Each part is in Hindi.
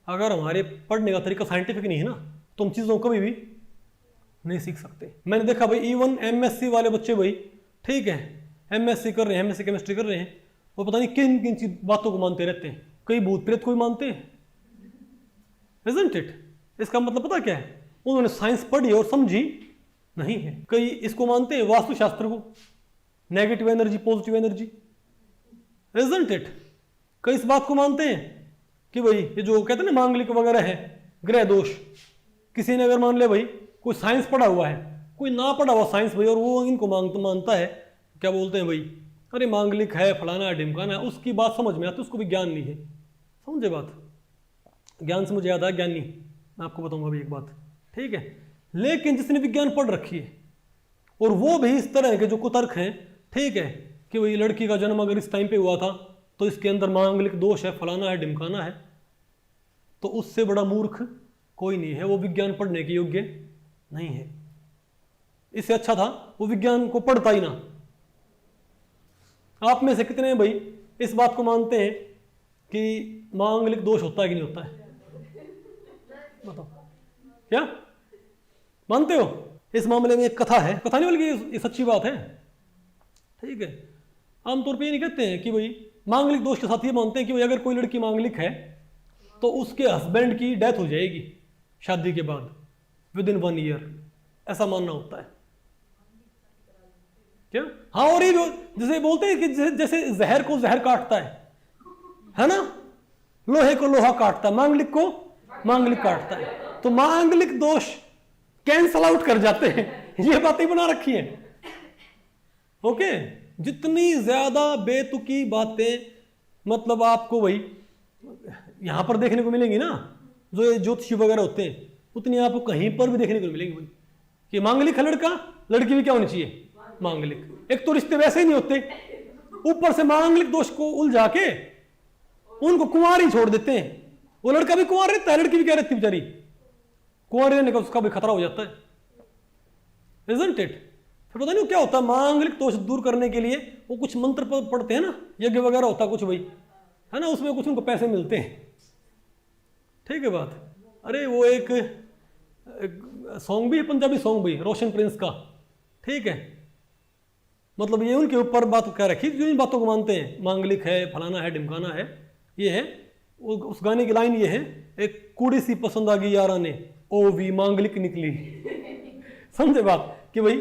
अगर हमारे पढ़ने का तरीका साइंटिफिक नहीं है ना तो हम चीज़ों को कभी भी नहीं सीख सकते। मैंने देखा भाई इवन एमएससी वाले बच्चे भाई, ठीक है, एमएससी कर रहे हैं, एमएससी केमिस्ट्री कर रहे हैं, वो पता नहीं किन किन चीज बातों को मानते रहते हैं। कई भूत प्रेत को भी मानते हैं, isn't it? इसका मतलब पता क्या है, उन्होंने साइंस पढ़ी और समझी नहीं है। कई इसको मानते हैं वास्तुशास्त्र को, negative energy positive energy, isn't it? कई इस बात को मानते हैं कि भाई ये जो कहते हैं ना मांगलिक वगैरह है, ग्रह दोष, किसी ने अगर मान लिया भाई कोई साइंस पढ़ा हुआ है, कोई ना पढ़ा हुआ साइंस भाई, और वो इनको मानता है, क्या बोलते हैं भाई, अरे मांगलिक है, फलाना है, ढिमकाना है, उसकी बात समझ में आती, उसको भी ज्ञान नहीं है। समझे बात? ज्ञान से मुझे याद आया, ज्ञानी, मैं आपको बताऊंगा अभी एक बात, ठीक है। लेकिन जिसने विज्ञान पढ़ रखी है और वो भी इस तरह के जो कुतर्क हैं, ठीक है, कि भाई लड़की का जन्म अगर इस टाइम पे हुआ था तो इसके अंदर मांगलिक दोष है, फलाना है, ढिमकाना है, तो उससे बड़ा मूर्ख कोई नहीं है, वो विज्ञान पढ़ने के योग्य नहीं है। इससे अच्छा था वो विज्ञान को पढ़ता ही ना। आप में से कितने भाई इस बात को मानते हैं कि मांगलिक दोष होता है कि नहीं होता है? बताओ, क्या मानते हो? इस मामले में एक कथा है, कथा नहीं बल्कि ये सच्ची बात है, ठीक है। आमतौर पे ये नहीं कहते हैं कि भाई मांगलिक दोष के साथ ये मानते हैं कि भाई अगर कोई लड़की मांगलिक है तो उसके हस्बैंड की डेथ हो जाएगी शादी के बाद विदिन 1 ईयर, ऐसा मानना होता है क्या? हाँ, और ये जैसे बोलते हैं कि जैसे जहर को जहर काटता है ना, लोहे को लोहा काटता है, मांगलिक को मांगलिक काटता है, तो मांगलिक दोष कैंसल आउट कर जाते हैं, ये बातें बना रखी है। ओके, जितनी ज्यादा बेतुकी बातें मतलब आपको भाई यहां पर देखने को मिलेंगी ना, जो ये ज्योतिषी वगैरह होते हैं, उतनी आपको कहीं पर भी देखने को मिलेंगी भाई कि मांगलिक है लड़का, लड़की भी क्या होनी चाहिए, मांगलिक। एक तो रिश्ते वैसे ही नहीं होते, ऊपर से मांगलिक दोष को उलझा के उनको कुंवार ही छोड़ देते हैं। वो लड़का भी कुंवार रहता है, लड़की भी क्या रहती है बेचारी, कुंवार रहने का उसका भी खतरा हो जाता है, isn't it? फिर पता नहीं क्या होता है, मांगलिक दोष दूर करने के लिए वो कुछ मंत्र पढ़ते हैं ना, यज्ञ वगैरह होता है कुछ भाई, है ना, उसमें कुछ उनको पैसे मिलते हैं, ठीक है बात। अरे वो एक सॉन्ग भी है, पंजाबी सॉन्ग भी, रोशन प्रिंस का, ठीक है, मतलब ये उनके ऊपर बात क्या रखी, जो इन बातों को मानते हैं, मांगलिक है, फलाना है, ढिमकाना है, ये है। उस गाने की लाइन ये है, एक कुड़ी सी पसंद आ गई यारा ने, ओ वी मांगलिक निकली। समझे बात कि भाई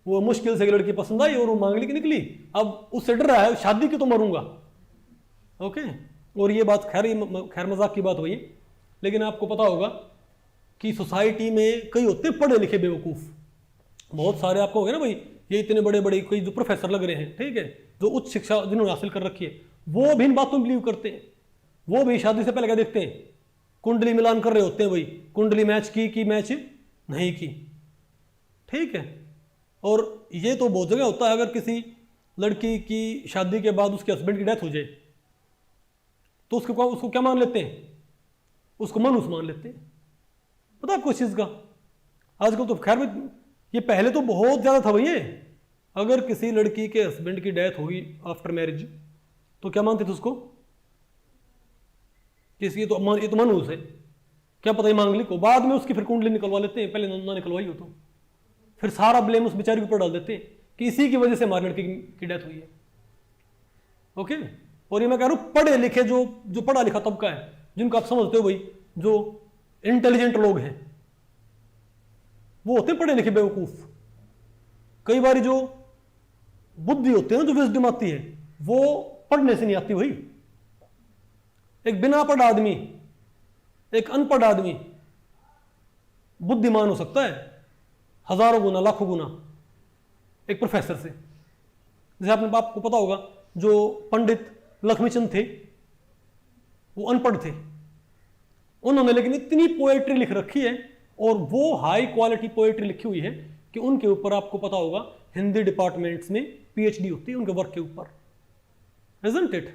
वो मुश्किल से लड़की पसंद आई और वो मांगलिक निकली, अब उससे डर रहा है शादी की तो मरूंगा। ओके, और ये बात खैर मजाक की बात हुई, लेकिन आपको पता होगा कि सोसाइटी में कई होते हैं पढ़े लिखे बेवकूफ, बहुत सारे आपको हो गए ना भाई, ये इतने बड़े बड़े कई जो प्रोफेसर लग रहे हैं, ठीक है, जो उच्च शिक्षा जिन्होंने हासिल कर रखी है, वो भी इन बातों में बिलीव करते हैं। वो भी शादी से पहले क्या देखते हैं, कुंडली मिलान कर रहे होते हैं भाई, कुंडली मैच की मैच नहीं की, ठीक है। और ये तो बहुत जगह होता है, अगर किसी लड़की की शादी के बाद उसके हस्बैंड की डेथ हो जाए तो उसको क्या मान लेते हैं, उसको मनुष्य मान लेते हैं। पता है कुछ चीज का आजकल तो खैर में, ये पहले तो बहुत ज्यादा था भैया, अगर किसी लड़की के हस्बैंड की डेथ होगी आफ्टर मैरिज तो क्या मानते थे उसको, किसी ये तो मनुष्य है, क्या पता ही मांगलिक हो। बाद में उसकी फिर कुंडली निकलवा लेते हैं, पहले ना निकलवाई हो तो फिर सारा ब्लेम उस बेचारी के ऊपर डाल देते हैं कि इसी की वजह से हमारी लड़की की डेथ हुई है। ओके, और ये मैं कह रहा हूं पढ़े लिखे जो पढ़ा लिखा तबका है, जिनको आप समझते हो भाई, जो इंटेलिजेंट लोग हैं, वो होते हैं पढ़े लिखे बेवकूफ। कई बार जो बुद्धि होती है ना, जो विजडम आती है, वो पढ़ने से नहीं आती भाई। एक बिना पढ़ा आदमी, एक अनपढ़ आदमी बुद्धिमान हो सकता है हजारों गुना, लाखों गुना एक प्रोफेसर से। जैसे आपने आपको पता होगा जो पंडित लक्ष्मीचंद थे, वो अनपढ़ थे, उन्होंने लेकिन इतनी पोएट्री लिख रखी है, और वो हाई क्वालिटी पोएट्री लिखी हुई है कि उनके ऊपर आपको पता होगा हिंदी डिपार्टमेंट्स में पीएचडी होती है उनके वर्क के ऊपर, isn't it?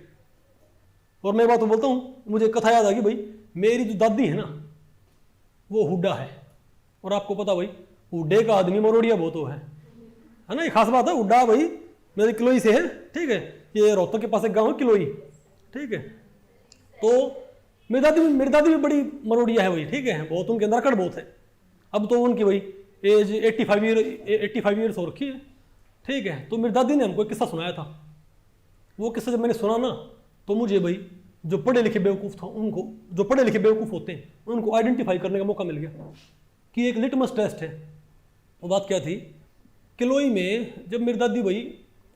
और मैं बात तो बोलता हूं, मुझे कथा याद आ गई भाई, मेरी जो दादी है ना वो हुड्डा है, और आपको पता भाई हुड्डे का आदमी मरोड़िया बहुत हो है ना, ये खास बात है। हुड्डा भाई मेरे किलोई से है, ठीक है, ये रोहतक के पास एक गांव है किलोई, ठीक है। तो मेरी दादी भी बड़ी मरोड़िया है भाई, ठीक है, बहुत उनके अंदर अकड़ बहुत है। अब तो उनकी भाई एज 85 ईयर्स हो रखी है, ठीक है। तो मेरी दादी ने हमको एक किस्सा सुनाया था। वो किस्सा जब मैंने सुना ना, तो मुझे भाई जो पढ़े लिखे बेवकूफ़ था उनको, जो पढ़े लिखे बेवकूफ़ होते हैं उनको आइडेंटिफाई करने का मौका मिल गया कि एक लिटमस टेस्ट है। वो बात क्या थी, किलोई में जब मेरी दादी भाई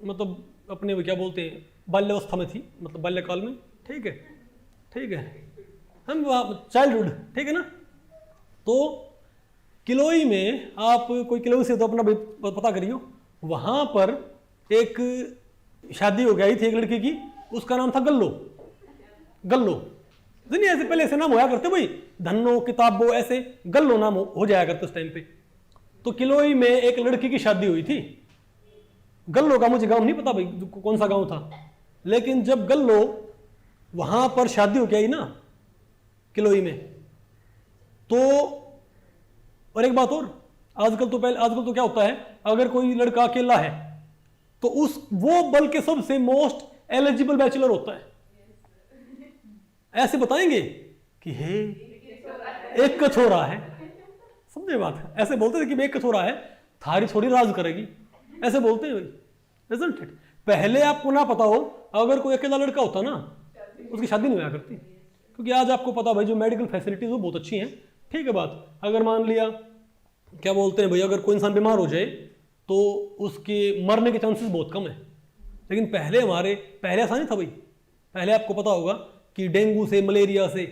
मतलब अपने क्या बोलते हैं बाल्यावस्था में थी, मतलब बाल्यकाल में, ठीक है, ठीक है, हम चाइल्डहुड, ठीक है ना। तो किलोई में आप कोई किलोई से तो अपना भाई पता करियो, वहाँ पर एक शादी हो गई थी एक लड़की की, उसका नाम था गल्लो। गल्लो नहीं, ऐसे पहले ऐसे नाम होया करते भाई, धन्नो किताबो ऐसे गल्लो नाम हो जाया करते उस टाइम पे। तो किलोई में एक लड़की की शादी हुई थी। गल्लो का मुझे गांव नहीं पता भाई कौन सा गांव था, लेकिन जब गल्लो वहां पर शादी हो गई ना किलोई में, तो और एक बात और, आजकल तो क्या होता है, अगर कोई लड़का अकेला है तो वो बल्कि सबसे मोस्ट एलिजिबल बैचलर होता है। ऐसे बताएंगे कि हे एक कछोरा है, समझे बात, ऐसे बोलते थे कि एक कछोरा है, थारी थोड़ी राज करेगी, ऐसे बोलते हैं भाई, isn't it? पहले आपको ना पता हो, अगर कोई अकेला लड़का होता ना उसकी शादी नहीं हुआ करती, क्योंकि आज आपको पता भाई जो मेडिकल फैसिलिटीज वो बहुत अच्छी हैं, ठीक है बात। अगर मान लिया क्या बोलते हैं भाई, अगर कोई इंसान बीमार हो जाए तो उसके मरने के चांसेस बहुत कम है। लेकिन पहले ऐसा नहीं था भाई, पहले आपको पता होगा कि डेंगू से, मलेरिया से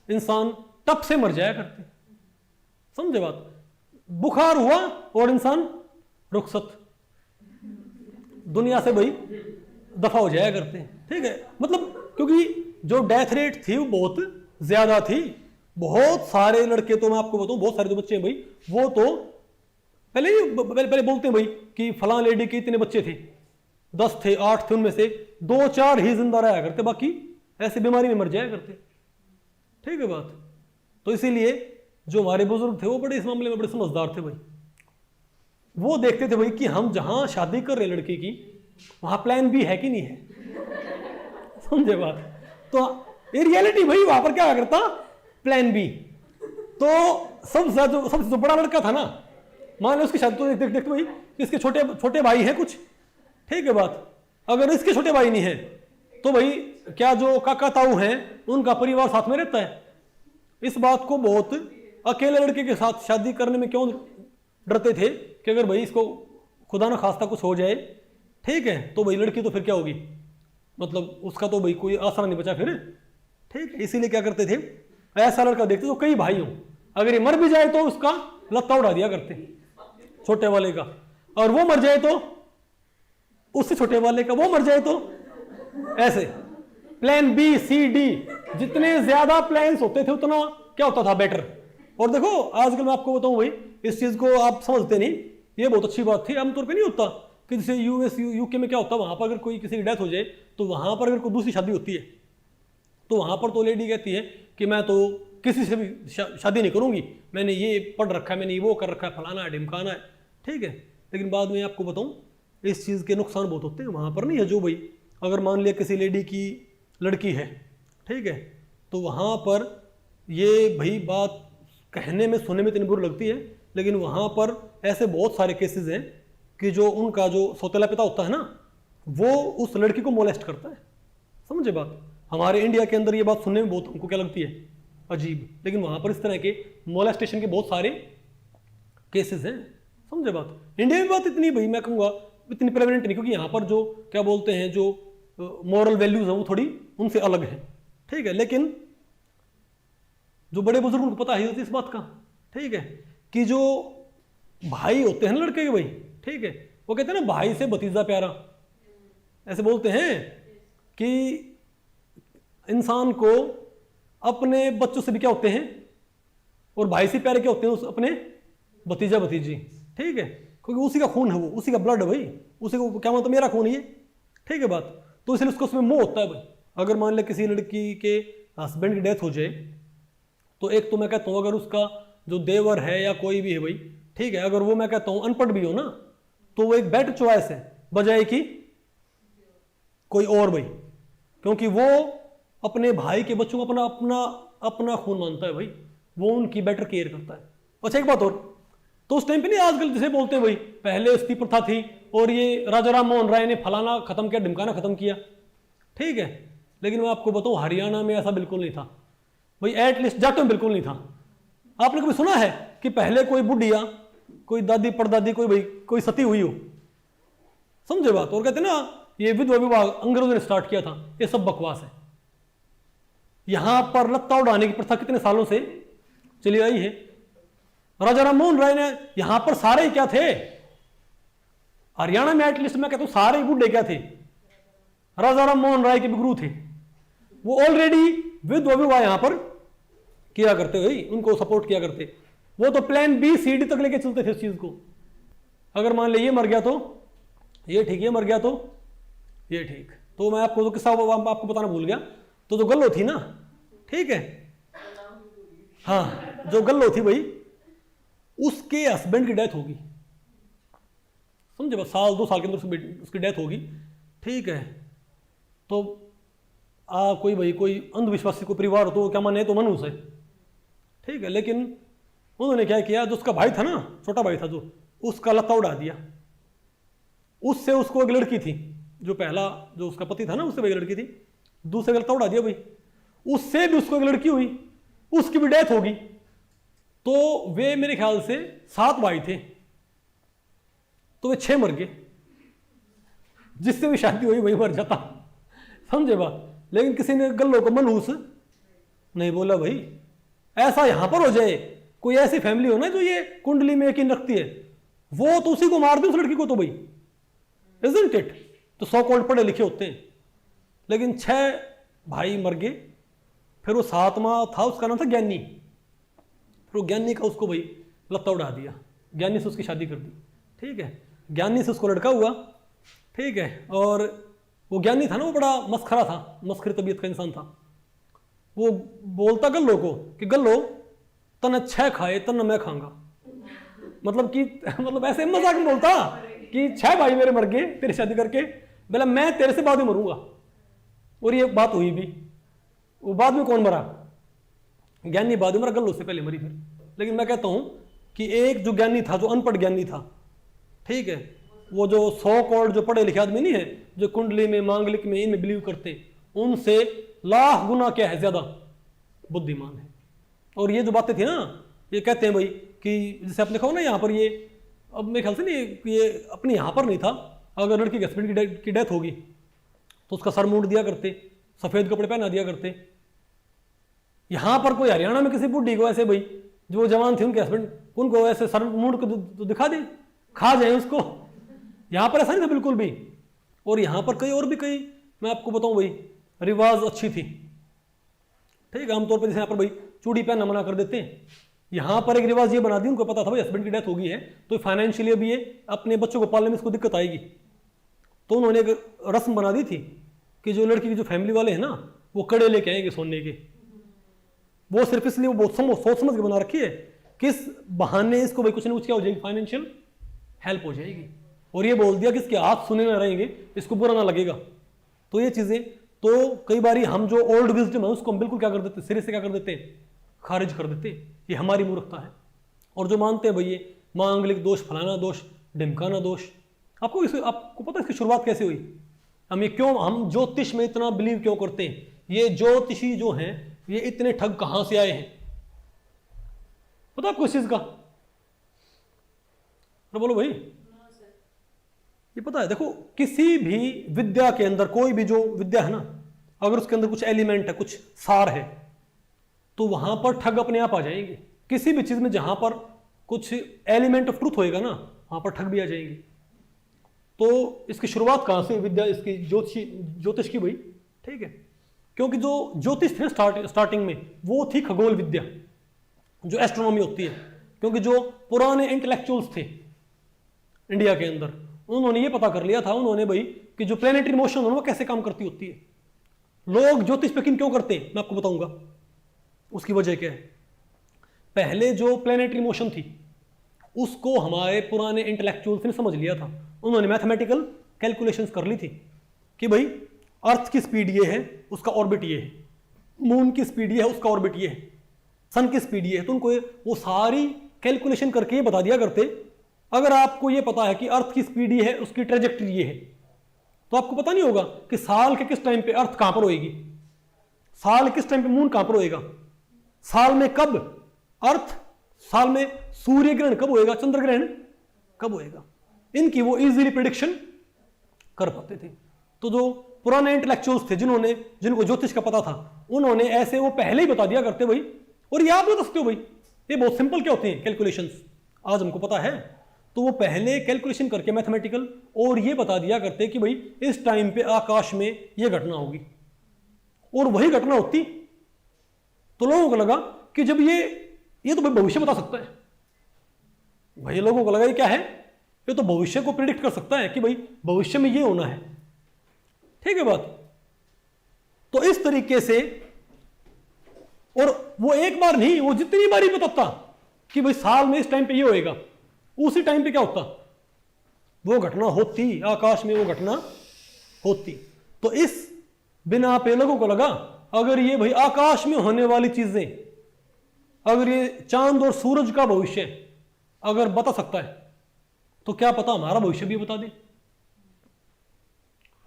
इंसान टप से मर जाया करते, समझे बात। बुखार हुआ और इंसान रुखसत दुनिया से भाई दफा हो जाया करते हैं, ठीक है। मतलब क्योंकि जो डेथ रेट थी वो बहुत ज्यादा थी। बहुत सारे लड़के, तो मैं आपको बताऊं, बहुत सारे जो बच्चे हैं भाई, वो तो पहले बोलते हैं भाई कि फलां लेडी के इतने बच्चे थे, 10 थे, 8 थे, उनमें से 2-4 ही जिंदा रहा करते, बाकी ऐसे बीमारी में मर जाया करते, ठीक है बात। तो इसीलिए जो हमारे बुजुर्ग थे वो बड़े इस मामले में बड़े समझदार थे भाई। वो देखते थे भाई कि हम जहां शादी कर रहे लड़की की, वहां प्लान बी है कि नहीं है, समझे बात। तो ये रियलिटी भाई वहां पर क्या करता, प्लान बी। तो सबसे जो बड़ा लड़का था ना, मान लो उसकी शादी, तो देखते भाई इसके छोटे भाई हैं कुछ, ठीक है बात। अगर इसके छोटे भाई नहीं है तो भाई क्या जो काका ताऊ हैं उनका परिवार साथ में रहता है। इस बात को बहुत अकेले लड़के के साथ शादी करने में क्यों डरते थे कि अगर भाई इसको खुदा ना खास्ता कुछ हो जाए, ठीक है, तो भाई लड़की तो फिर क्या होगी, मतलब उसका तो भाई कोई आसरा नहीं बचा फिर, ठीक है। इसीलिए क्या करते थे, ऐसा लड़का देखते तो कई भाई हो, अगर ये मर भी जाए तो उसका लत्ता उड़ा दिया करते छोटे वाले का, और वो मर जाए तो उससे छोटे वाले का, वो मर जाए तो ऐसे प्लान बी सी डी, जितने ज्यादा प्लान्स होते थे उतना क्या होता था बेटर। और देखो आजकल मैं आपको बताऊं भाई, इस चीज को आप समझते नहीं, ये बहुत अच्छी बात थी, आमतौर पे नहीं होता कि जैसे यूएस यूके में क्या होता है, वहां पर अगर कोई किसी की डेथ हो जाए तो वहां पर अगर कोई दूसरी शादी होती है तो वहां पर तो लेडी कहती है कि मैं तो किसी से भी शादी नहीं करूंगी, मैंने ये पढ़ रखा है, मैंने ये वो कर रखा है, फलाना है ढिमकाना है, ठीक है। लेकिन बाद में आपको बताऊं इस चीज़ के नुकसान बहुत होते हैं, वहां पर नहीं है। जो भाई अगर मान लिया किसी लेडी की लड़की है, ठीक है, तो वहां पर ये भाई बात कहने में सुनने में इतनी बुरी लगती है, लेकिन वहां पर ऐसे बहुत सारे केसेस हैं कि जो उनका जो सौतेला पिता होता है ना, वो उस लड़की को मोलेस्ट करता है, समझे बात। हमारे इंडिया के अंदर ये बात सुनने में बहुत हमको क्या लगती है, अजीब, लेकिन वहां पर इस तरह के मोलेस्टेशन के बहुत सारे केसेस हैं, समझे बात। इंडिया में बात इतनी भाई मैं कहूँगा इतनी प्रेवलेंट नहीं, क्योंकि यहाँ पर जो क्या बोलते हैं जो मॉरल वैल्यूज है वो थोड़ी उनसे अलग है, ठीक है। लेकिन जो बड़े बुजुर्गों को पता है इस बात का, ठीक है, कि जो भाई होते हैं ना लड़के के भाई, ठीक है, वो कहते हैं ना भाई से भतीजा प्यारा, ऐसे बोलते हैं कि इंसान को अपने बच्चों से भी क्या होते हैं, और भाई से प्यारे क्या होते हैं अपने भतीजा भतीजी, ठीक है, क्योंकि उसी का खून है, वो उसी का ब्लड है भाई, उसी को क्या मतलब मेरा खून है ये, ठीक है बात। तो इसलिए उसको उसमें मोह होता है भाई। अगर मान ले किसी लड़की के हस्बैंड की डेथ हो जाए तो एक तो मैं कहता हूँ अगर उसका जो देवर है या कोई भी है भाई, ठीक है, अगर वो मैं कहता हूँ अनपढ़ भी हो ना, तो वो एक बेटर चॉइस है बजाय कि कोई और भाई, क्योंकि वो अपने भाई के बच्चों को अपना अपना खून मानता है भाई, वो उनकी बेटर केयर करता है। अच्छा एक बात और, तो उस टाइम पे नहीं आजकल जैसे बोलते हैं भाई पहले स्त्री प्रथा थी और ये राजा राम मोहन राय ने फलाना खत्म किया, ढिमकाना खत्म किया, ठीक है, लेकिन मैं आपको बताऊं हरियाणा में ऐसा बिल्कुल नहीं था भाई, एटलीस्ट जाटों में बिल्कुल नहीं था। आपने कभी सुना है कि पहले कोई बुढ़िया, कोई दादी परदादी, कोई भाई कोई सती हुई हो? समझे बात? और कहते ना ये विधवा विवाह अंग्रेजों ने स्टार्ट किया था, ये सब बकवास है। यहां पर लत्ता उड़ाने की प्रथा कितने सालों से चली आई है। राजा राम मोहन राय ने यहां पर सारे ही क्या थे, हरियाणा में एटलीस्ट मैं कहता हूं सारे ही बुढ़े क्या थे, राजा राम मोहन राय के भी गुरु थे, वो ऑलरेडी विधवा विवाह यहां पर किया करते हुए उनको सपोर्ट किया करते। वो तो प्लान बी सी डी तक लेके चलते थे इस चीज को। अगर मान ले ये मर गया तो ये ठीक, ये मर गया तो ये ठीक। तो मैं आपको तो किस्सा आपको बताना भूल गया, तो जो गल्लो थी ना, ठीक है, हाँ जो गल्लो थी भाई, उसके हस्बैंड की डेथ होगी, समझे बस, साल 2 साल के अंदर उसकी डेथ होगी, ठीक है। तो कोई भाई कोई अंधविश्वासी कोई परिवार हो तो क्या माने, तो मनुष्य है, ठीक है, लेकिन उन्होंने क्या किया, जो उसका भाई था ना, छोटा भाई था जो, उसका लत्ता उड़ा दिया। उससे उसको एक लड़की थी, जो पहला जो उसका पति था ना, उससे एक लड़की थी, दूसरे का लत्ता उड़ा दिया भाई। उससे भी उसको एक लड़की हुई, उसकी भी डेथ होगी। तो वे मेरे ख्याल से 7 भाई थे, तो वे 6 मर गए। जिससे भी शादी हुई वही मर जाता, समझे बात। लेकिन किसी ने गल्लों को मनहूस नहीं बोला भाई। ऐसा यहां पर हो जाए, कोई ऐसी फैमिली हो ना जो ये कुंडली में यकीन रखती है, वो तो उसी को मार दे उस लड़की को, तो भाई इजंट इट। तो 100 करोड़ पढ़े लिखे होते हैं, लेकिन 6 भाई मर गए। फिर वो 7वां था, उसका नाम था ज्ञानी। फिर वो ज्ञानी का उसको भाई लत्ता उड़ा दिया, ज्ञानी से उसकी शादी कर दी, ठीक है। ज्ञानी से उसको लड़का हुआ, ठीक है। और वो ज्ञानी था ना, वो बड़ा मस्खरा था, मस्खरी तबीयत का इंसान था। वो बोलता गल्लो को कि गल्लो तन 6 खाए तन मैं खाऊंगा, मतलब कि मतलब ऐसे मजाक में बोलता कि 6 भाई मेरे मर गए तेरी शादी करके, बोला मैं तेरे से बाद में मरूंगा। और ये बात हुई भी। वो बाद में कौन मरा? ज्ञानी बाद में मरा, गल्लो से पहले मरी फिर। लेकिन मैं कहता हूं कि एक जो ज्ञानी था, जो अनपढ़ ज्ञानी था, ठीक है, वो जो 100 करोड़ जो पढ़े लिखे आदमी नहीं है, जो कुंडली में मांगलिक में इनमें बिलीव करते, उनसे लाख गुना क्या है ज्यादा बुद्धिमान है। और ये जो बातें थी ना, ये कहते हैं भाई कि जैसे आपने कहा ना यहाँ पर, ये अब मेरे ख्याल से नहीं, ये अपने यहाँ पर नहीं था। अगर लड़की के हस्बैंड की डेथ होगी तो उसका सर मूंड दिया करते, सफेद कपड़े पहना दिया करते। यहां पर कोई हरियाणा में किसी बुढ़ी को ऐसे भाई जो जवान थे उनके हस्बैंड, उनको ऐसे सर मूंड को तो दिखा दे, खा जाए उसको। यहां पर ऐसा नहीं था बिल्कुल भी। और यहां पर कई और भी कई, मैं आपको बताऊं भाई, रिवाज अच्छी थी, ठीक है। आमतौर पर जैसे यहाँ पर भाई चूड़ी पहनना मना कर देते हैं, यहां पर एक रिवाज ये बना दी, उनको पता था भाई हस्बैंड की डेथ हो गई है तो फाइनेंशियली अभी ये अपने बच्चों को पालने में इसको दिक्कत आएगी। तो उन्होंने एक रस्म बना दी थी कि जो लड़की की जो फैमिली वाले हैं ना, वो कड़े लेके आएंगे सोने के। वो सिर्फ इसलिए वो बहुत सोच समझ के बना रखी है, किस बहाने इसको भाई कुछ ना कुछ क्या हो जाएगी, फाइनेंशियल हेल्प हो जाएगी। और ये बोल दिया कि इसके हाथ सुने ना रहेंगे, इसको बुरा ना लगेगा। तो ये चीजें, तो कई बार हम जो ओल्ड विजडम है उसको हम बिल्कुल क्या कर देते, सिरे से क्या कर देते हैं, खारिज कर देते। ये हमारी मूर्खता है। और जो मानते हैं भाई ये मांगलिक दोष, फलाना दोष, ढिमकाना दोष, आपको पता है इसकी शुरुआत कैसे हुई? हम ज्योतिष में इतना बिलीव क्यों करते हैं? ये ज्योतिषी जो हैं ये इतने ठग कहां से आए हैं, पता आपको इस चीज का? तो बोलो भाई, ये पता है? देखो किसी भी विद्या के अंदर, कोई भी जो विद्या है ना, अगर उसके अंदर कुछ एलिमेंट है, कुछ सार है, तो वहां पर ठग अपने आप आ जाएंगे। किसी भी चीज में जहां पर कुछ एलिमेंट ऑफ ट्रूथ होएगा ना, वहां पर ठग भी आ जाएंगे। तो इसकी शुरुआत कहां से विद्या, इसकी ज्योतिष की भाई, ठीक है। क्योंकि जो ज्योतिष थे स्टार्टिंग में, वो थी खगोल विद्या, जो एस्ट्रोनॉमी होती है। क्योंकि जो पुराने इंटेलेक्चुअल्स थे इंडिया के अंदर, उन्होंने ये पता कर लिया था, उन्होंने भाई कि जो प्लेनेटरी मोशन है वो कैसे काम करती होती है। लोग ज्योतिष पे क्यों करते हैं मैं आपको बताऊंगा, उसकी वजह क्या है। पहले जो प्लेनेटरी मोशन थी उसको हमारे पुराने इंटेलेक्चुअल्स ने समझ लिया था। उन्होंने मैथमेटिकल कैलकुलेशंस कर ली थी कि भाई अर्थ की स्पीड ये है, उसका ऑर्बिट ये है, मून की स्पीड ये है, उसका ऑर्बिट ये है, सन की स्पीड ये है। तो उनको वो सारी कैलकुलेशन करके ये बता दिया करते, अगर आपको ये पता है कि अर्थ की स्पीड ये है, उसकी ट्रेजेक्ट्री ये है, तो आपको पता नहीं होगा कि साल के किस टाइम पे अर्थ कहां पर होएगी, साल किस टाइम पे मून कहां पर होएगा, साल में कब अर्थ, साल में सूर्य ग्रहण कब होएगा, चंद्र ग्रहण कब होएगा, इनकी वो इजीली प्रिडिक्शन कर पाते थे। तो जो पुराने इंटेलेक्चुअल्स थे जिनको ज्योतिष का पता था, उन्होंने ऐसे वो पहले ही बता दिया करते भाई। और ये आप बता सकते हो भाई, ये बहुत सिंपल क्या होते हैं कैलकुलेशंस, आज हमको पता है। तो वो पहले कैलकुलेशन करके मैथमेटिकल और ये बता दिया करते कि भाई इस टाइम पे आकाश में ये घटना होगी, और वही घटना होती। तो लोगों को लगा कि जब ये तो भाई भविष्य बता सकता है, भाई लोगों को लगा ये क्या है, ये तो भविष्य को प्रिडिक्ट कर सकता है कि भाई भविष्य में ये होना है। ठीक है बात। तो इस तरीके से, और वो एक बार नहीं, वो जितनी बार ही बताता कि भाई साल में इस टाइम पे ये होएगा, उसी टाइम पे क्या होता, वो घटना होती, आकाश में वो घटना होती। तो इस बिना पे लोगों को लगा अगर ये भाई आकाश में होने वाली चीजें, अगर ये चांद और सूरज का भविष्य अगर बता सकता है, तो क्या पता हमारा भविष्य भी बता दे।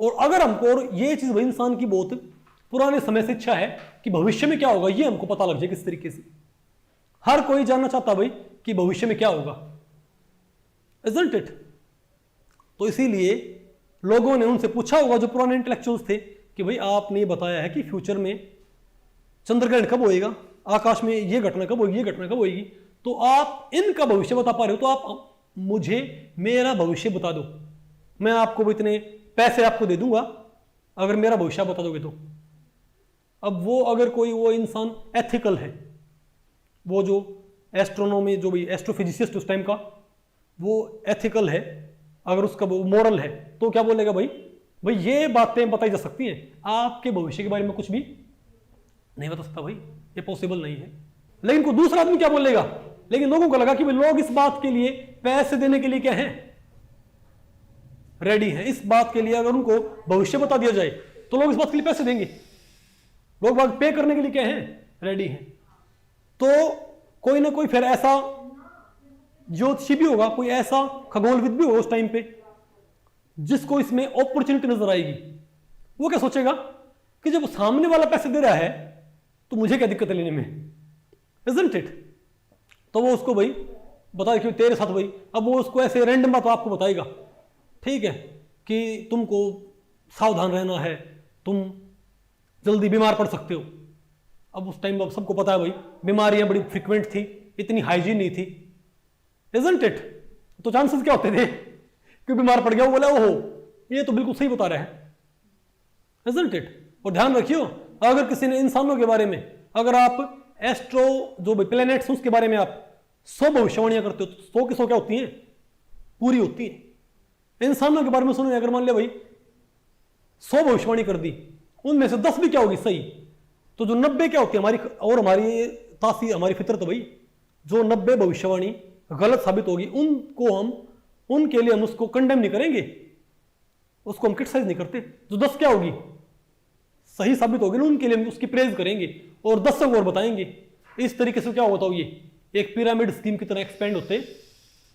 और अगर हमको, और ये चीज भाई इंसान की बहुत पुराने समय से इच्छा है कि भविष्य में क्या होगा, ये हमको पता लग जाए किस तरीके से। हर कोई जानना चाहता भाई कि भविष्य में क्या होगा, isn't it? तो इसीलिए लोगों ने उनसे पूछा होगा, जो पुराने इंटेलेक्चुअल्स थे, कि भाई आपने बताया है कि फ्यूचर में चंद्रग्रहण कब होएगा, आकाश में ये घटना कब होगी, ये घटना कब होएगी, तो आप इनका भविष्य बता पा रहे हो, तो आप मुझे मेरा भविष्य बता दो, मैं आपको इतने पैसे आपको दे दूंगा अगर मेरा भविष्य बता दोगे तो। अब वो अगर कोई वो इंसान एथिकल है, वो जो एस्ट्रोनॉमी, जो भी एस्ट्रोफिजिसिस्ट उस टाइम का, वो एथिकल है, अगर उसका वो मोरल है, तो क्या बोलेगा भाई ये बातें बताई जा सकती हैं, आपके भविष्य के बारे में कुछ भी नहीं बता सकता भाई, ये पॉसिबल नहीं है। लेकिन कोई दूसरा आदमी क्या बोलेगा, लेकिन लोगों को लगा कि भाई लोग इस बात के लिए पैसे देने के लिए क्या है, रेडी है। इस बात के लिए अगर उनको भविष्य बता दिया जाए तो लोग इस बात के लिए पैसे देंगे, लोग बात पे करने के लिए क्या है, रेडी है। तो कोई ना कोई फिर ऐसा ज्योतिषी भी होगा, कोई ऐसा खगोलविद भी होगा उस टाइम पे, जिसको इसमें अपॉर्चुनिटी नजर आएगी। वो क्या सोचेगा कि जब सामने वाला पैसे दे रहा है तो मुझे क्या दिक्कत है लेने में, isn't it? तो वो उसको भाई बता कि तेरे साथ भाई, अब वो उसको ऐसे रैंडम बात आपको बताएगा, ठीक है, कि तुमको सावधान रहना है, तुम जल्दी बीमार पड़ सकते हो। अब उस टाइम सबको पता है भाई बीमारियां बड़ी फ्रिक्वेंट थी, इतनी हाइजीन नहीं थी, isn't it? तो चांसेस क्या होते थे कि बीमार पड़ गया, वो बोला ओहो ये तो बिल्कुल सही बता रहा है, isn't it? और ध्यान रखियो, अगर किसी ने इंसानों के बारे में, अगर आप एस्ट्रो जो भी प्लैनेट्स उसके बारे में आप 100 भविष्यवाणियां करते हो, तो 100 की 100 क्या होती हैं, पूरी होती है। इंसानों के बारे में सुनो, अगर मान लिया भाई 100 भविष्यवाणी कर दी, उनमें से 10 भी क्या होगी सही, तो जो 90 क्या होती है हमारी, और हमारी तासी, हमारी फितरत भाई, जो 90 भविष्यवाणी गलत साबित होगी, उनको हम, उनके लिए हम उसको कंडेम नहीं करेंगे, उसको हम क्रिटिसाइज नहीं करते। जो 10 क्या होगी सही साबित होगी ना, उनके लिए हम उसकी प्रेज करेंगे और 10 और बताएंगे। इस तरीके से क्या होता हो, ये एक पिरामिड स्कीम की तरह एक्सपेंड होते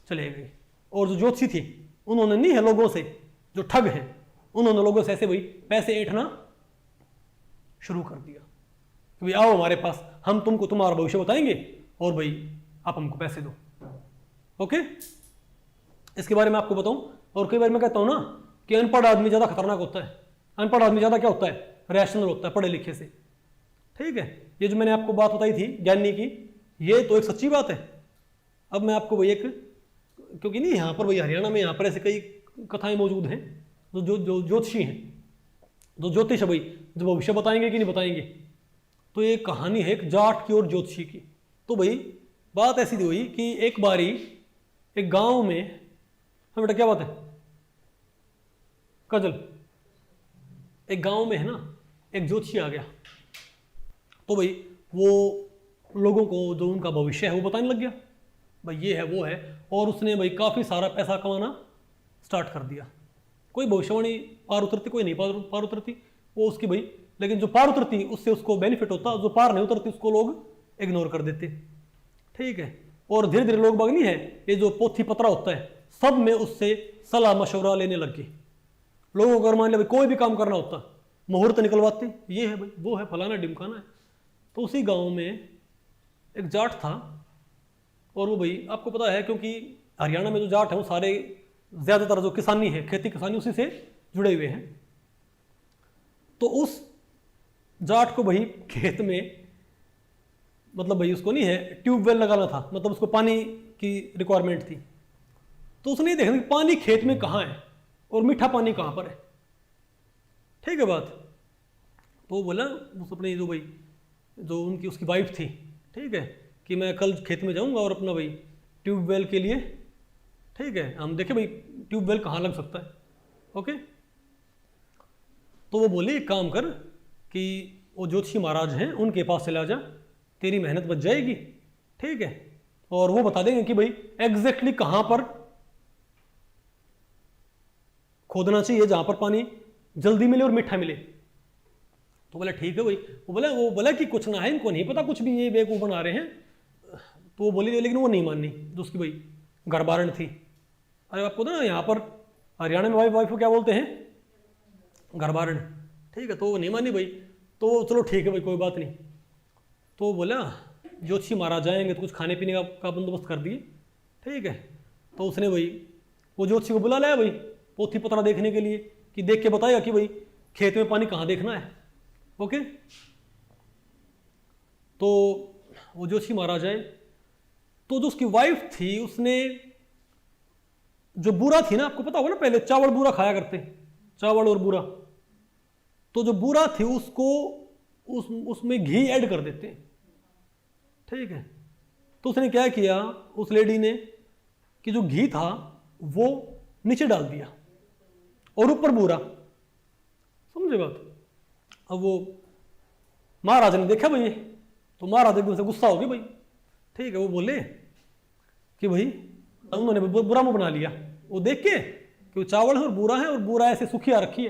चले गए। और जो ज्योतिषी थे उन्होंने नहीं है लोगों से, जो ठग हैं उन्होंने लोगों से ऐसे भाई पैसे ऐंठना शुरू कर दिया कि भाई आओ हमारे पास, हम तुमको तुम्हारा भविष्य बताएंगे और भाई आप हमको पैसे दो। ओके, इसके बारे में आपको बताऊं, और कई बार मैं कहता हूं ना कि अनपढ़ आदमी ज्यादा खतरनाक होता है। अनपढ़ आदमी ज्यादा क्या होता है, रैशनल होता है पढ़े लिखे से, ठीक है। ये जो मैंने आपको बात बताई थी ज्ञानी की, ये तो एक सच्ची बात है। अब मैं आपको भाई एक, क्योंकि नहीं यहाँ पर भाई हरियाणा में यहाँ पर ऐसे कई कथाएं मौजूद हैं, जो ज्योतिषी हैं, जो ज्योतिष है भाई, जो भविष्य बताएंगे कि नहीं बताएंगे। तो ये कहानी है एक जाट की और ज्योतिषी की। तो भाई बात ऐसी थी हुई कि एक बारी एक गांव में, हाँ बेटा क्या बात है काजल, एक गांव में है ना एक ज्योतिषी आ गया। तो भाई वो लोगों को जो उनका भविष्य है वो बताने लग गया, भाई ये है वो है, और उसने भाई काफ़ी सारा पैसा कमाना स्टार्ट कर दिया। कोई भविष्यवाणी पार उतरती, कोई नहीं पार उतरती, वो उसकी भाई लेकिन जो पार उतरती उससे उसको बेनिफिट होता, जो पार नहीं उतरती उसको लोग इग्नोर कर देते। ठीक है, और धीरे धीरे लोग बाग नहीं है, ये जो पोथी पत्रा होता है सब में उससे सलाह मशवरा लेने लग गए। लोगों को अगर मान लिया कोई भी काम करना होता, मुहूर्त निकलवाते, ये है भाई, वो है, फलाना ढिमकाना है। तो उसी गांव में एक जाट था, और वो भाई आपको पता है क्योंकि हरियाणा में जो जाट है वो सारे ज़्यादातर जो किसानी है, खेती किसानी, उसी से जुड़े हुए हैं। तो उस जाट को भाई खेत में, मतलब भाई उसको नहीं है ट्यूबवेल लगाना था, मतलब उसको पानी की रिक्वायरमेंट थी। तो उसने ये देखा कि पानी खेत में कहाँ है और मीठा पानी कहाँ पर है। ठीक है बात। तो वो बोला उस अपने जो भाई जो उनकी उसकी वाइफ थी, ठीक है, कि मैं कल खेत में जाऊंगा और अपना भाई ट्यूबवेल के लिए, ठीक है, हम देखें भाई ट्यूबवेल कहाँ लग सकता है। ओके, तो वो बोली एक काम कर कि वो ज्योतिषी महाराज हैं उनके पास चला जा, तेरी मेहनत बच जाएगी। ठीक है, और वो बता देंगे कि भाई एग्जैक्टली कहाँ पर खोदना चाहिए जहाँ पर पानी जल्दी मिले और मीठा मिले। तो बोला ठीक है भाई। वो बोला कि कुछ ना है, इनको नहीं पता कुछ भी, ये बेवकूफ़ बना रहे हैं। तो वो बोली, लेकिन वो नहीं माननी, जो उसकी भाई घरबारन थी। अरे आपको ना यहाँ पर हरियाणा में वाइफ को क्या बोलते हैं, घरबारन। ठीक है, तो वो नहीं मानी भाई। तो चलो ठीक है भाई, कोई बात नहीं। तो वो बोला ज्योतिषी महाराज आएंगे तो कुछ खाने पीने का बंदोबस्त कर दिए। ठीक है, तो उसने भाई वो ज्योतिषी को बुला लाया भाई पोथी पत्रा देखने के लिए, कि देख के बताएगा कि भाई खेत में पानी कहाँ देखना है। ओके, तो वो ज्योतिषी महाराज आए। तो जो उसकी वाइफ थी उसने जो बूरा थी ना, आपको पता होगा ना, पहले चावल बूरा खाया करते, चावल और बूरा। तो जो बूरा थी उसको उसमें घी ऐड कर देते। ठीक है, तो उसने क्या किया उस लेडी ने कि जो घी था वो नीचे डाल दिया और ऊपर बूरा। समझे बात। अब वो महाराज ने देखा भाई, तो महाराज एकदम से गुस्सा हो गया भाई। ठीक है, वो बोले कि भाई उन्होंने बुरा मुंह बना लिया वो देख के कि वो चावल है और बूरा है, और बूरा ऐसे सुखिया रखी है।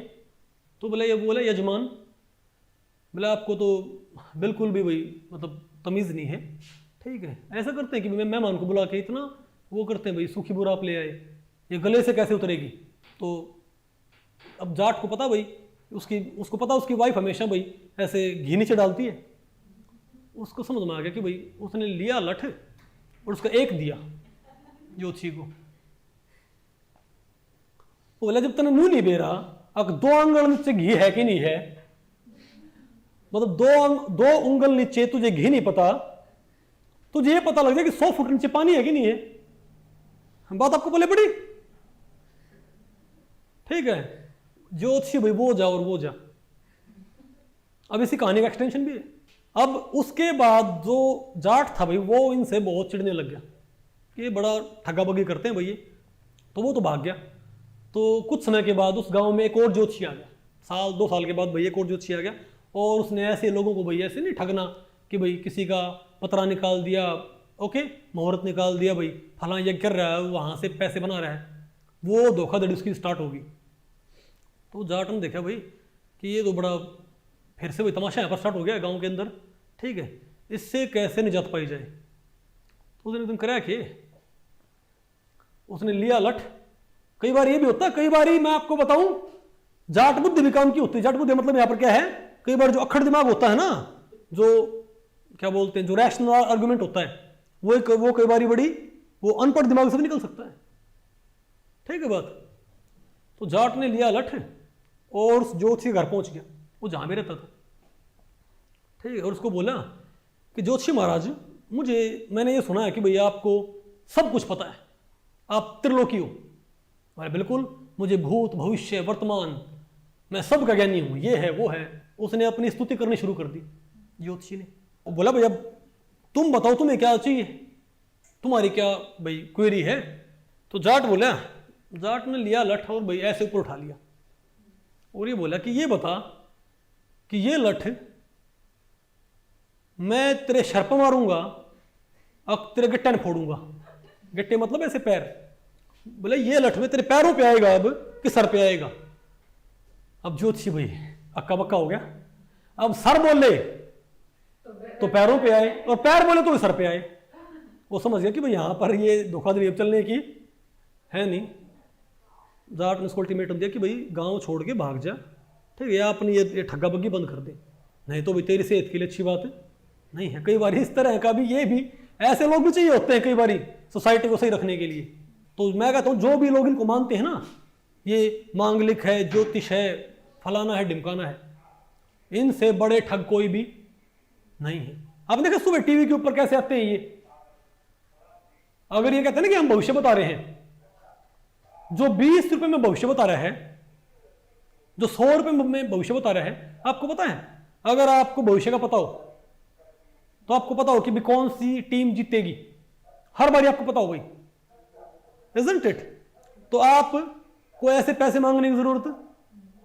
तो बोले यजमान, बोले आपको तो बिल्कुल भी भाई मतलब तमीज़ नहीं है। ठीक है, ऐसा करते हैं कि मेहमान को बुला के इतना वो करते हैं भाई, सूखी बूरा आप ले आए, ये गले से कैसे उतरेगी। तो अब जाट को पता भाई, उसको पता उसकी वाइफ हमेशा भाई ऐसे घी नीचे डालती है। उसको समझ में आ गया कि भाई उसने लिया लठ और उसका एक दिया ज्योतिषी को। बोला जब तने मुंह नहीं बेरा, अब 2 आंगल नीचे घी है कि नहीं है, मतलब 2 उंगल नीचे तुझे घी नहीं पता, तुझे ये पता लग जाए कि 100 फुट नीचे पानी है कि नहीं है। बात आपको बोले पड़ी। ठीक है, ज्योतिषी भाई वो जा और वो जा। अब इसी कहानी का एक्सटेंशन भी है। अब उसके बाद जो जाट था भाई वो इनसे बहुत चिढ़ने लग गया कि बड़ा ठगाबगी करते हैं भैया। तो वो तो भाग गया। तो कुछ समय के बाद उस गांव में एक और ज्योतिषी आ गया, 1-2 साल के बाद भैया एक और ज्योतिषी आ गया, और उसने ऐसे लोगों को भैया ऐसे नहीं ठगना कि भाई किसी का पतरा निकाल दिया, ओके, मुहूर्त निकाल दिया, भाई फलां ये कर रहा है वहाँ से पैसे बना रहा है, वो धोखाधड़ी उसकी स्टार्ट होगी। तो जाट ने देखा भाई कि ये तो बड़ा फिर से वही तमाशा यहाँ पर स्टार्ट हो गया गांव के अंदर। ठीक है, इससे कैसे निजात पाई जाए। तो उसने तुम कराया कि उसने लिया लठ। कई बार ये भी होता है, कई बार ही मैं आपको बताऊं जाट बुद्धि भी काम की होती है। जाट बुद्धि मतलब यहाँ पर क्या है, कई बार जो अक्खड़ दिमाग होता है ना, जो क्या बोलते हैं, जो रैशनल आर्गुमेंट होता है, वो कई बार बड़ी वो अनपढ़ दिमाग से भी निकल सकता है। ठीक है बात। तो जाट ने लिया लठ और ज्योतिषी घर पहुंच गया, वो जहां भी रहता था। ठीक है, और उसको बोला कि ज्योतिषी महाराज, मैंने ये सुना है कि भैया आपको सब कुछ पता है, आप त्रिलोकी हो। अरे बिल्कुल, मुझे भूत भविष्य वर्तमान मैं सब का ज्ञानी हूं, ये है वो है। उसने अपनी स्तुति करनी शुरू कर दी ज्योतिषी ने। वो बोला भैया तुम बताओ तुम्हें क्या चाहिए, तुम्हारी क्या भाई क्वेरी है। तो जाट बोला, जाट ने लिया लठ और भाई ऐसे ऊपर उठा लिया और ये बोला कि ये बता कि ये लठ मैं तेरे सर पर मारूंगा अब तेरे गिट्टे ने फोड़ूंगा। गिट्टे मतलब ऐसे पैर। बोले ये लठ में तेरे पैरों पे आएगा अब कि सर पे आएगा। अब ज्योतिषी भाई अक्का बक्का हो गया। अब सर बोले तो पैरों पे आए, और पैर बोले तो सर पे आए। वो समझ गया कि भाई यहां पर ये धोखाधड़ी अब चलने की है नहीं। जाट ने उसको अल्टीमेटम दिया कि भाई गांव छोड़ के भाग जा, ठीक है, अपनी ये ठग्गा बग्गी बंद कर दे, नहीं तो भाई तेरी सेहत के लिए अच्छी बात नहीं है। कई बार इस तरह का भी, ये भी ऐसे लोग भी चाहिए होते हैं कई बार सोसाइटी को सही रखने के लिए। तो मैं कहता हूं जो भी लोग इनको मानते हैं ना, ये मांगलिक है, ज्योतिष है, फलाना है, ढिमकाना है, इनसे बड़े ठग कोई भी नहीं है। आप देखो सुबह टीवी के ऊपर कैसे आते हैं ये, अगर ये कहते हैं ना कि हम भविष्य बता रहे हैं, जो 20 रुपए में भविष्य बता रहा है, जो 100 रुपए में भविष्य बता रहा है, आपको पता है अगर आपको भविष्य का पता हो तो आपको पता हो कि भी कौन सी टीम जीतेगी, हर बारी आपको पता हो भाई, isn't it? तो आप को ऐसे पैसे मांगने की जरूरत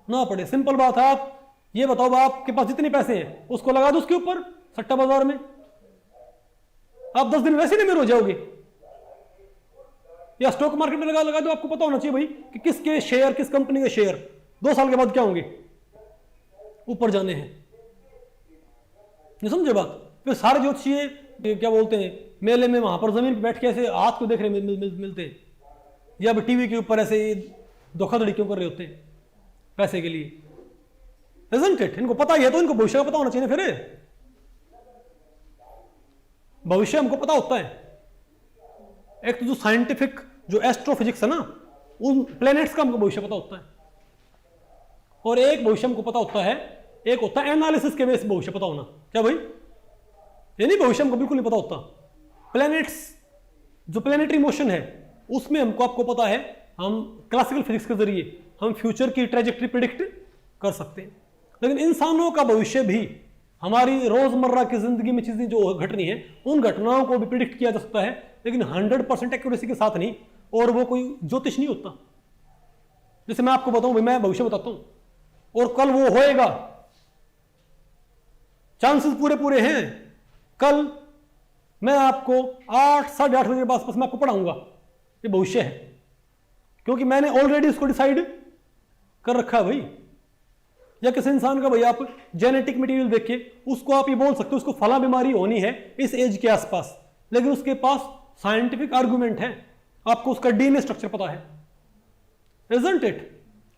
ना पड़े। सिंपल बात है, आप ये बताओ आपके पास जितने पैसे हैं उसको लगा दो उसके ऊपर सट्टा बाजार में, आप 10 दिन वैसे नहीं में हो जाओगे। या स्टॉक मार्केट में लगा दो, आपको पता होना चाहिए भाई कि किसके शेयर, किस कंपनी के शेयर 2 साल के बाद क्या होंगे, ऊपर जाने हैं। नहीं समझे बात? फिर सारे ज्योतिषी क्या बोलते हैं, मेले में वहां पर जमीन पे बैठ के ऐसे हाथ को देख रहे मिलते हैं, या अब टीवी के ऊपर ऐसे धोखाधड़ी क्यों कर रहे होते हैं पैसे के लिए, isn't it? इनको पता ही है तो इनको भविष्य का पता होना चाहिए। फिर भविष्य हमको पता होता है, एक तो जो साइंटिफिक जो एस्ट्रोफिजिक्स है ना, उन प्लैनेट्स का हमको भविष्य पता होता है, और एक भविष्य हमको पता होता है, एक होता है एनालिसिस के बेस भविष्य पता होना। क्या भाई? ये नहीं भविष्य हमको बिल्कुल नहीं पता होता। प्लैनेट्स जो प्लैनेटरी मोशन है उसमें हमको आपको पता है, हम क्लासिकल फिजिक्स के जरिए हम फ्यूचर की ट्रेजेक्टरी प्रिडिक्ट कर सकते हैं। लेकिन इंसानों का भविष्य भी हमारी रोजमर्रा की जिंदगी में चीजें जो घटनी है उन घटनाओं को भी प्रिडिक्ट किया जा सकता है, लेकिन 100% एक्यूरेसी के साथ नहीं, और वो कोई ज्योतिष नहीं होता। जैसे मैं आपको बताऊं भाई, मैं भविष्य बताता हूं और कल वो होएगा, चांसेस पूरे हैं। कल मैं आपको 8 साढ़े 8 बजे के आसपास मैं आपको पढ़ाऊंगा, ये भविष्य है, क्योंकि मैंने ऑलरेडी इसको डिसाइड कर रखा है भाई। या किसी इंसान का भाई आप जेनेटिक मटेरियल देख के उसको आप ये बोल सकते हो उसको फला बीमारी होनी है इस एज के आसपास, लेकिन उसके पास साइंटिफिक आर्गुमेंट है, आपको उसका डीएनए स्ट्रक्चर पता है, isn't it?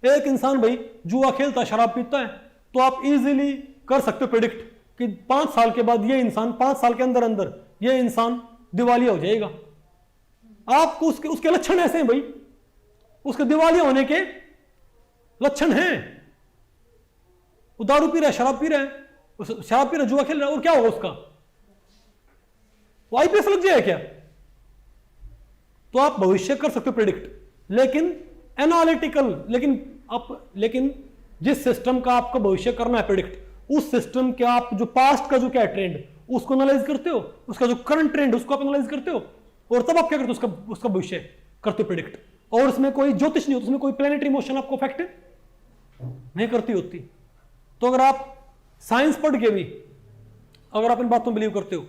एक इंसान भाई जुआ खेलता, शराब पीता है, तो आप इजीली कर सकते हो प्रेडिक्ट कि 5 साल के बाद ये इंसान, 5 साल के अंदर अंदर ये इंसान दिवालिया हो जाएगा। आपको उसके लक्षण ऐसे हैं भाई, उसके दिवालिया होने के लक्षण हैं। वो दारू पी रहा है, शराब पी रहा है, शराब पी रहा है, जुआ खेल रहा है, और क्या होगा उसका? वो आईपीएस लग जाएगा क्या? तो आप भविष्य कर सकते हो प्रेडिक्ट, लेकिन एनालिटिकल, लेकिन जिस सिस्टम का आपको भविष्य करना है प्रेडिक्ट, उस सिस्टम के आप जो पास्ट का जो क्या ट्रेंड उसको एनालाइज करते हो, उसका जो करंट ट्रेंड उसको आप एनालाइज करते हो, और तब आप क्या करते हो, उसका भविष्य करते हो प्रेडिक्ट। और उसमें कोई ज्योतिष नहीं होता, उसमें कोई प्लैनेटरी मोशन आपको अफेक्ट नहीं करती होती। तो अगर आप साइंस पढ़ के भी अगर आप इन बातों में बिलीव करते हो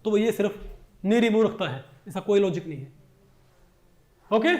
तो ये सिर्फ निरी मूर्खता है, ऐसा कोई लॉजिक नहीं है। ओके?